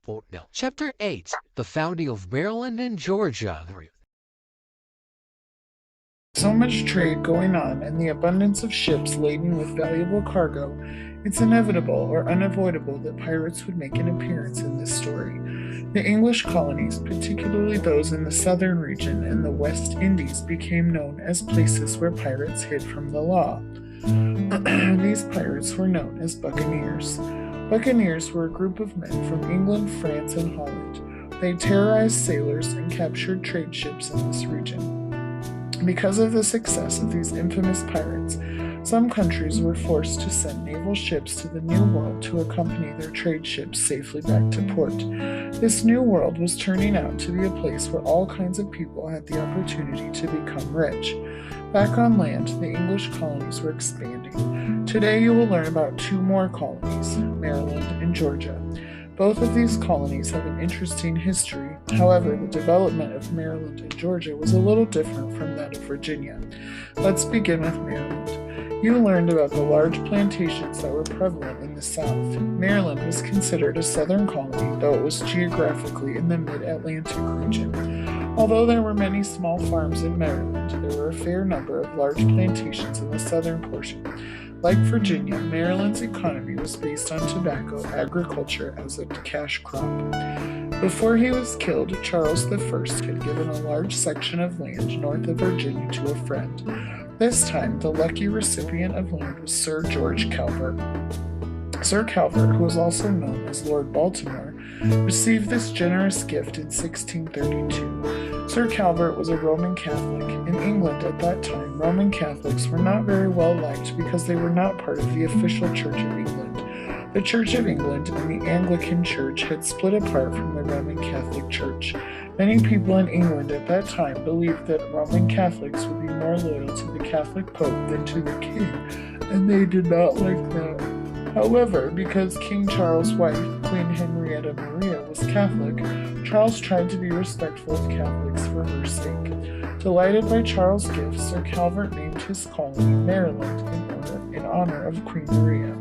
Footnote. Chapter 8. The founding of Maryland and Georgia. So much trade going on and the abundance of ships laden with valuable cargo, it's inevitable or unavoidable that pirates would make an appearance in this story. The English colonies, particularly those in the southern region and the West Indies, became known as places where pirates hid from the law. These pirates were known as buccaneers. Buccaneers were a group of men from England, France, and Holland. They terrorized sailors and captured trade ships in this region. Because of the success of these infamous pirates, some countries were forced to send naval ships to the New World to accompany their trade ships safely back to port. This New World was turning out to be a place where all kinds of people had the opportunity to become rich. Back on land, the English colonies were expanding. Today you will learn about two more colonies, Maryland and Georgia. Both of these colonies have an interesting history. However, the development of Maryland and Georgia was a little different from that of Virginia. Let's begin with Maryland. You learned about the large plantations that were prevalent in the South. Maryland was considered a southern colony, though it was geographically in the mid-Atlantic region. Although there were many small farms in Maryland, there were a fair number of large plantations in the southern portion. Like Virginia, Maryland's economy was based on tobacco agriculture as a cash crop. Before he was killed, Charles I had given a large section of land north of Virginia to a friend. This time, the lucky recipient of land was Sir George Calvert. Sir Calvert, who was also known as Lord Baltimore, received this generous gift in 1632. Sir Calvert was a Roman Catholic. In England at that time, Roman Catholics were not very well liked because they were not part of the official Church of England. The Church of England and the Anglican Church had split apart from the Roman Catholic Church. Many people in England at that time believed that Roman Catholics would be more loyal to the Catholic Pope than to the King, and they did not like that. However, because King Charles' wife, Queen Henrietta Maria, was Catholic, Charles tried to be respectful of Catholics for her sake. Delighted by Charles' gifts, Sir Calvert named his colony Maryland in honor of Queen Maria.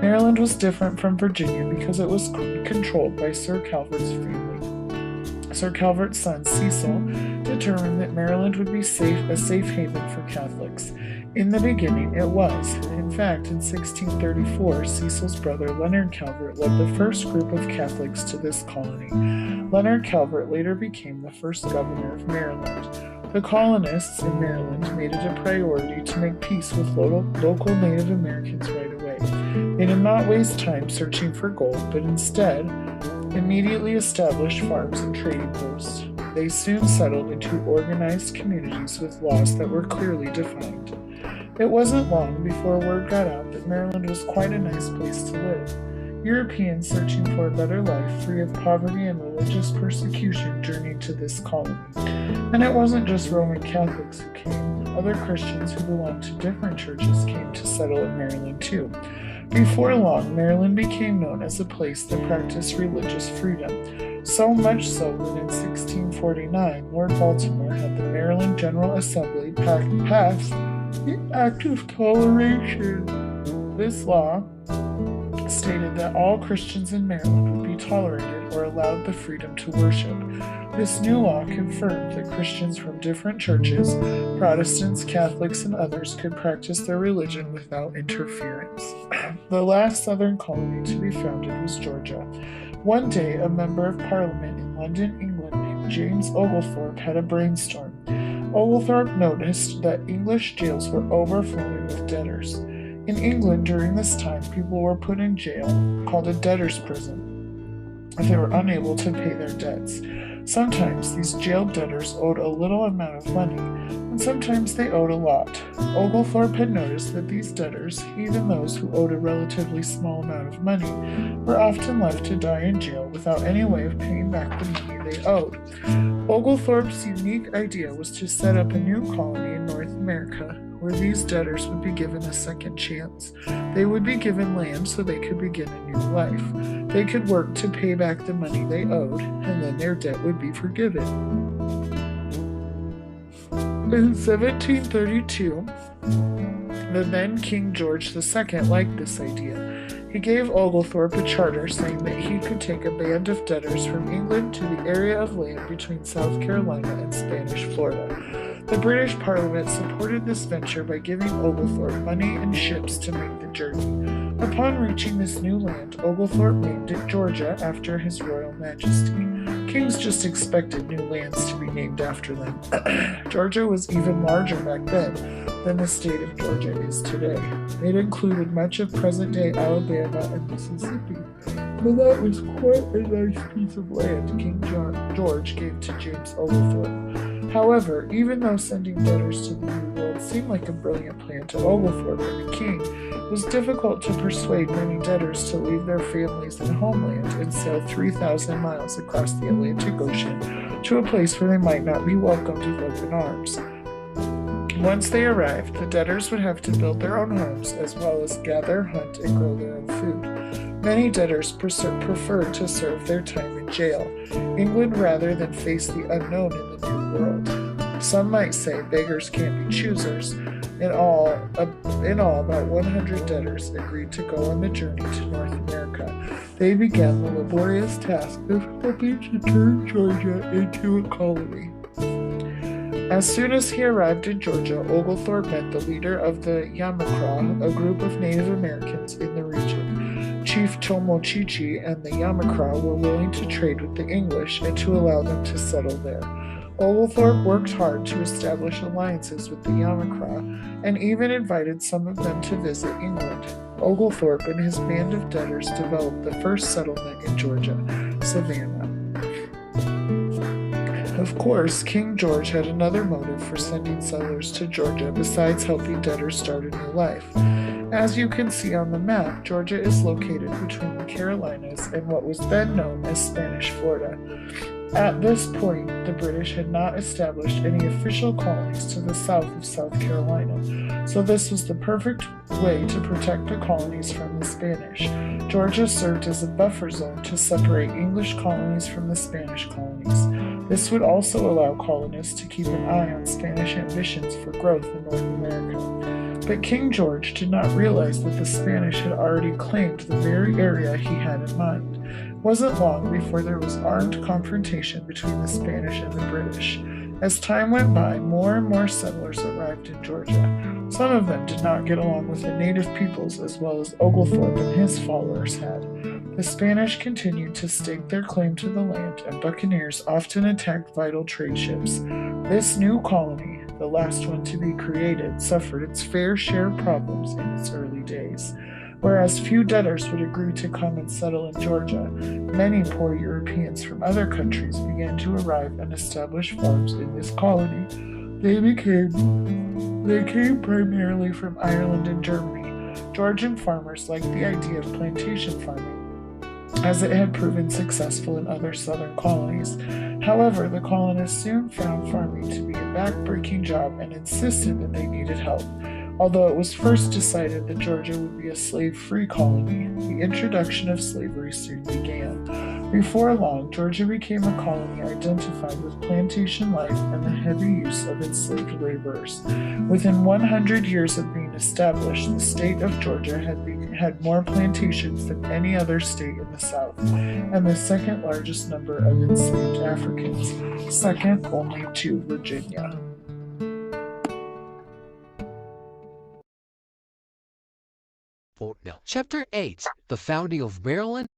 Maryland was different from Virginia because it was controlled by Sir Calvert's family. Sir Calvert's son Cecil determined that Maryland would be a safe haven for Catholics. In the beginning, it was. In fact, in 1634, Cecil's brother Leonard Calvert led the first group of Catholics to this colony. Leonard Calvert later became the first governor of Maryland. The colonists in Maryland made it a priority to make peace with local Native Americans right away. They did not waste time searching for gold, but instead immediately established farms and trading posts. They soon settled into organized communities with laws that were clearly defined. It wasn't long before word got out that Maryland was quite a nice place to live. Europeans searching for a better life, free of poverty and religious persecution, journeyed to this colony. And it wasn't just Roman Catholics who came. Other Christians who belonged to different churches came to settle in Maryland too. Before long, Maryland became known as a place that practiced religious freedom. So much so that in 1649, Lord Baltimore had the Maryland General Assembly pass the Act of Toleration. This law stated that all Christians in Maryland would be tolerated or allowed the freedom to worship. This new law confirmed that Christians from different churches, Protestants, Catholics, and others could practice their religion without interference. The last southern colony to be founded was Georgia. One day, a member of Parliament in London, England, named James Oglethorpe had a brainstorm. Oglethorpe noticed that English jails were overflowing with debtors. In England during this time, people were put in jail, called a debtor's prison, if they were unable to pay their debts. Sometimes these jailed debtors owed a little amount of money, and sometimes they owed a lot. Oglethorpe had noticed that these debtors, even those who owed a relatively small amount of money, were often left to die in jail without any way of paying back the money they owed. Oglethorpe's unique idea was to set up a new colony in North America, where these debtors would be given a second chance. They would be given land so they could begin a new life. They could work to pay back the money they owed, and then their debt would be forgiven. In 1732, the then King George II liked this idea. He gave Oglethorpe a charter saying that he could take a band of debtors from England to the area of land between South Carolina and Spanish Florida. The British Parliament supported this venture by giving Oglethorpe money and ships to make the journey. Upon reaching this new land, Oglethorpe named it Georgia after his royal majesty. Kings just expected new lands to be named after them. Georgia was even larger back then than the state of Georgia is today. It included much of present-day Alabama and Mississippi, but that was quite a nice piece of land King George gave to James Oglethorpe. However, even though sending debtors to the New World seemed like a brilliant plan to Oglethorpe and the king, it was difficult to persuade many debtors to leave their families and homeland and sail 3,000 miles across the Atlantic Ocean to a place where they might not be welcomed with open arms. Once they arrived, the debtors would have to build their own homes as well as gather, hunt, and grow their own food. Many debtors preferred to serve their time in jail, England rather than face the unknown in the New World. Some might say beggars can't be choosers. In all, about 100 debtors agreed to go on the journey to North America. They began the laborious task of helping to turn Georgia into a colony. As soon as he arrived in Georgia, Oglethorpe met the leader of the Yamacraw, a group of Native Americans in the region. Chief Tomochichi and the Yamacraw were willing to trade with the English and to allow them to settle there. Oglethorpe worked hard to establish alliances with the Yamacraw and even invited some of them to visit England. Oglethorpe and his band of debtors developed the first settlement in Georgia, Savannah. Of course, King George had another motive for sending settlers to Georgia besides helping debtors start a new life. As you can see on the map, Georgia is located between the Carolinas and what was then known as Spanish Florida. At this point, the British had not established any official colonies to the south of South Carolina, so this was the perfect way to protect the colonies from the Spanish. Georgia served as a buffer zone to separate English colonies from the Spanish colonies. This would also allow colonists to keep an eye on Spanish ambitions for growth in North America. But King George did not realize that the Spanish had already claimed the very area he had in mind. It wasn't long before there was armed confrontation between the Spanish and the British. As time went by, more and more settlers arrived in Georgia. Some of them did not get along with the native peoples as well as Oglethorpe and his followers had. The Spanish continued to stake their claim to the land, and buccaneers often attacked vital trade ships. This new colony, the last one to be created, suffered its fair share of problems in its early days. Whereas few debtors would agree to come and settle in Georgia, many poor Europeans from other countries began to arrive and establish farms in this colony. They came primarily from Ireland and Germany. Georgian farmers liked the idea of plantation farming, as it had proven successful in other southern colonies. However, the colonists soon found farming to be a back-breaking job and insisted that they needed help. Although it was first decided that Georgia would be a slave-free colony, the introduction of slavery soon began. Before long, Georgia became a colony identified with plantation life and the heavy use of enslaved laborers. Within 100 years of being established, the state of Georgia had more plantations than any other state in the South, and the second largest number of enslaved Africans, second only to Virginia. Chapter 8. The founding of Maryland